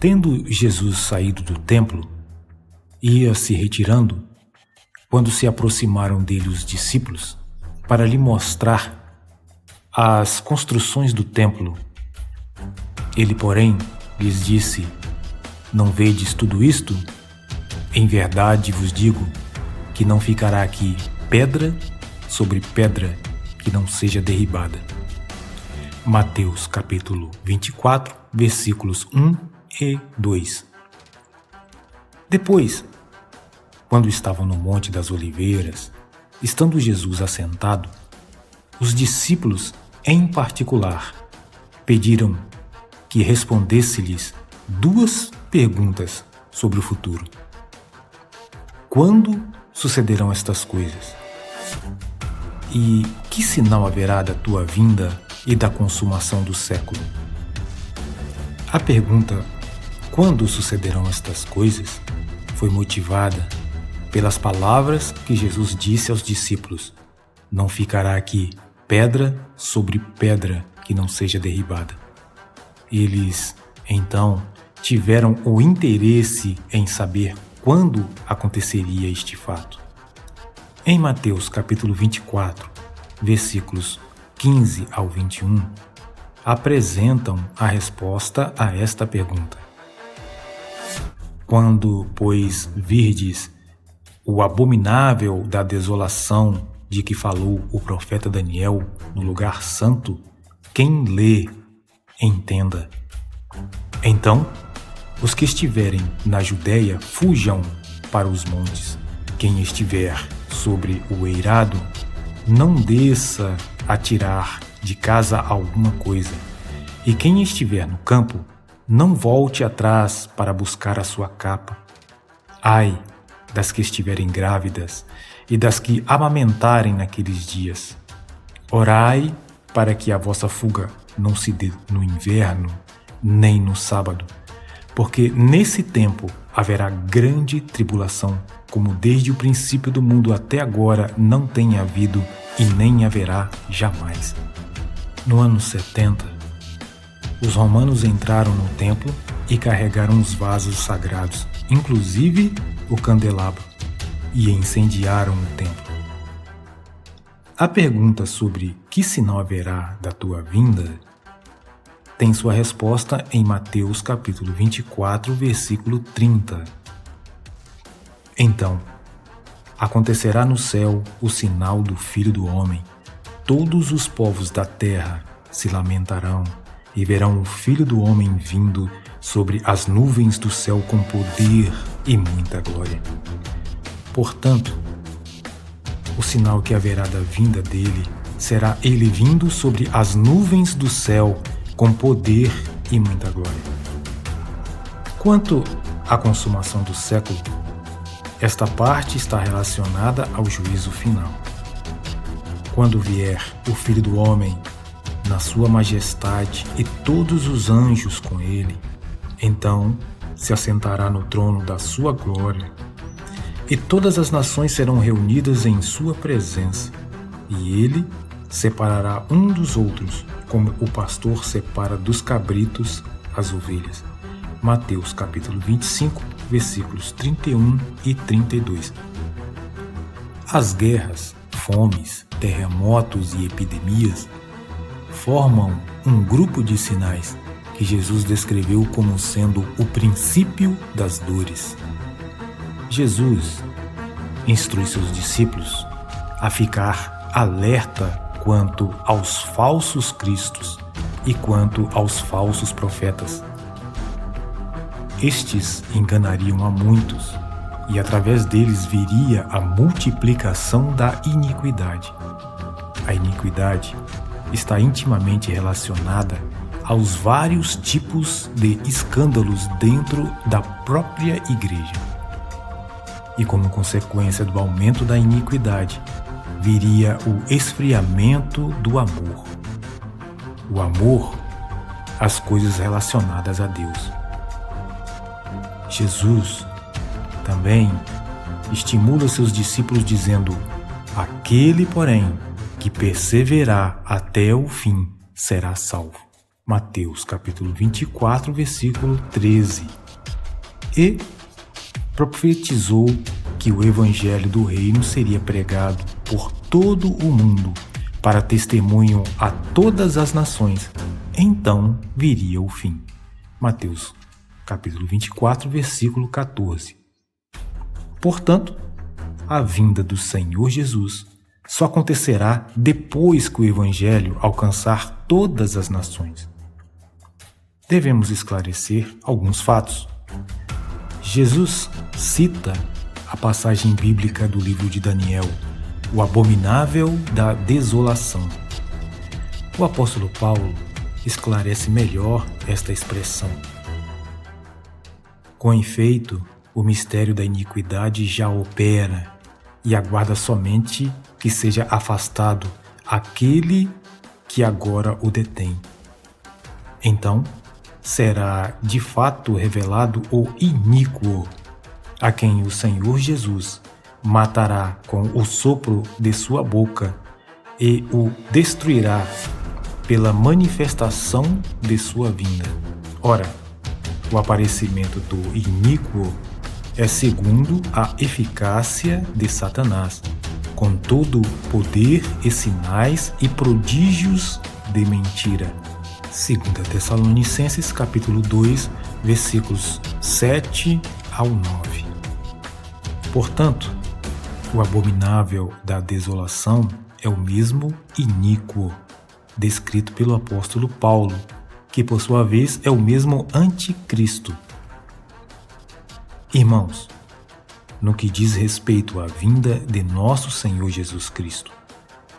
Tendo Jesus saído do templo, ia se retirando, quando se aproximaram dele os discípulos, para lhe mostrar as construções do templo. Ele, porém, lhes disse: Não vedes tudo isto? Em verdade vos digo que não ficará aqui pedra sobre pedra que não seja derribada. Mateus capítulo 24, versículos 1 e 2. Depois, quando estavam no Monte das Oliveiras, estando Jesus assentado, os discípulos, em particular, pediram que respondesse-lhes duas perguntas sobre o futuro. Quando sucederão estas coisas? E que sinal haverá da tua vinda e da consumação do século? A pergunta quando sucederão estas coisas foi motivada pelas palavras que Jesus disse aos discípulos: Não ficará aqui pedra sobre pedra que não seja derribada. Eles, então, tiveram o interesse em saber quando aconteceria este fato. Em Mateus capítulo 24, versículos 15 ao 21, apresentam a resposta a esta pergunta. Quando, pois, virdes o abominável da desolação de que falou o profeta Daniel no lugar santo, quem lê, entenda. Então, os que estiverem na Judéia fujam para os montes. Quem estiver sobre o eirado, não desça a tirar de casa alguma coisa. E quem estiver no campo, não volte atrás para buscar a sua capa. Ai das que estiverem grávidas e das que amamentarem naqueles dias. Orai para que a vossa fuga não se dê no inverno, nem no sábado, porque nesse tempo haverá grande tribulação, como desde o princípio do mundo até agora não tem havido e nem haverá jamais. No ano 70, os romanos entraram no templo e carregaram os vasos sagrados, inclusive o candelabro, e incendiaram o templo. A pergunta sobre que sinal haverá da tua vinda tem sua resposta em Mateus capítulo 24, versículo 30. Então, acontecerá no céu o sinal do Filho do Homem. Todos os povos da terra se lamentarão e verão o Filho do Homem vindo sobre as nuvens do céu com poder e muita glória. Portanto, o sinal que haverá da vinda dele será ele vindo sobre as nuvens do céu com poder e muita glória. Quanto à consumação do século, esta parte está relacionada ao juízo final. Quando vier o Filho do Homem na sua majestade e todos os anjos com ele, então se assentará no trono da sua glória, e todas as nações serão reunidas em sua presença, e ele separará um dos outros, como o pastor separa dos cabritos as ovelhas. Mateus capítulo 25, versículos 31 e 32. As guerras, fomes, terremotos e epidemias formam um grupo de sinais que Jesus descreveu como sendo o princípio das dores. Jesus instrui seus discípulos a ficar alerta quanto aos falsos cristos e quanto aos falsos profetas. Estes enganariam a muitos, e através deles viria a multiplicação da iniquidade. A iniquidade está intimamente relacionada aos vários tipos de escândalos dentro da própria igreja. E como consequência do aumento da iniquidade, viria o esfriamento do amor. O amor às coisas relacionadas a Deus. Jesus também estimula seus discípulos dizendo: aquele, porém, que perseverar até o fim será salvo. Mateus capítulo 24, versículo 13. E profetizou que o evangelho do reino seria pregado por todo o mundo para testemunho a todas as nações. Então viria o fim. Mateus capítulo 24, versículo 14. Portanto, a vinda do Senhor Jesus só acontecerá depois que o evangelho alcançar todas as nações. Devemos esclarecer alguns fatos. Jesus cita a passagem bíblica do livro de Daniel, o abominável da desolação. O apóstolo Paulo esclarece melhor esta expressão. Com efeito, o mistério da iniquidade já opera e aguarda somente que seja afastado aquele que agora o detém. Então, será de fato revelado o iníquo, a quem o Senhor Jesus matará com o sopro de sua boca e o destruirá pela manifestação de sua vinda. Ora, o aparecimento do iníquo é segundo a eficácia de Satanás, com todo o poder e sinais e prodígios de mentira. 2 Tessalonicenses capítulo 2, versículos 7 ao 9. Portanto, o abominável da desolação é o mesmo iníquo, descrito pelo apóstolo Paulo, que por sua vez é o mesmo anticristo. Irmãos, no que diz respeito à vinda de nosso Senhor Jesus Cristo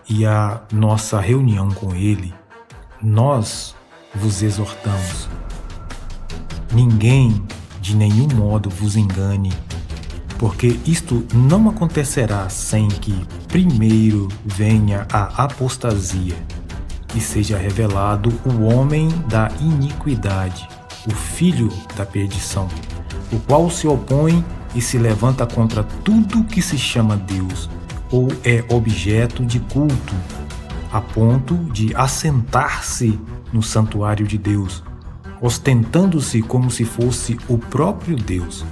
e à nossa reunião com Ele, nós vos exortamos: ninguém de nenhum modo vos engane, porque isto não acontecerá sem que primeiro venha a apostasia e seja revelado o homem da iniquidade, o filho da perdição, o qual se opõe e se levanta contra tudo que se chama Deus ou é objeto de culto, a ponto de assentar-se no santuário de Deus, ostentando-se como se fosse o próprio Deus.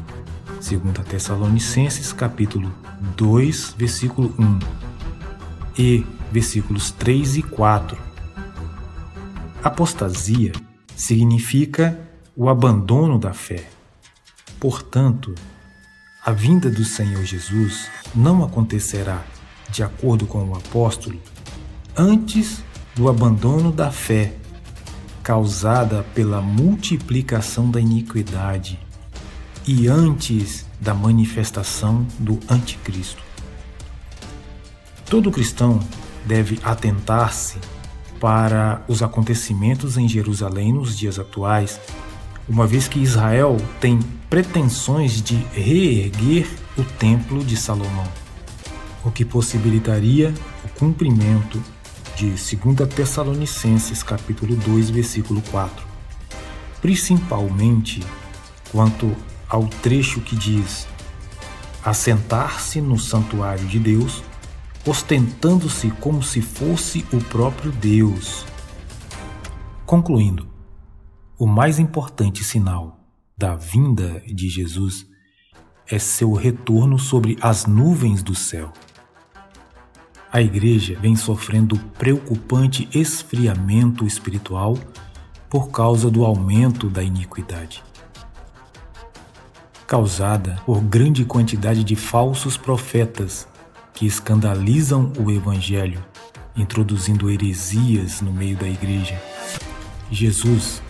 2 Tessalonicenses capítulo 2, versículo 1 e versículos 3 e 4. Apostasia significa o abandono da fé. Portanto, a vinda do Senhor Jesus não acontecerá, de acordo com o apóstolo, antes do abandono da fé, causada pela multiplicação da iniquidade, e antes da manifestação do anticristo. Todo cristão deve atentar-se para os acontecimentos em Jerusalém nos dias atuais, uma vez que Israel tem pretensões de reerguer o Templo de Salomão, o que possibilitaria o cumprimento de 2 Tessalonicenses capítulo 2, versículo 4, principalmente quanto ao trecho que diz: assentar-se no santuário de Deus, ostentando-se como se fosse o próprio Deus. Concluindo, o mais importante sinal da vinda de Jesus é seu retorno sobre as nuvens do céu. A igreja vem sofrendo preocupante esfriamento espiritual por causa do aumento da iniquidade, causada por grande quantidade de falsos profetas que escandalizam o Evangelho, introduzindo heresias no meio da igreja. Jesus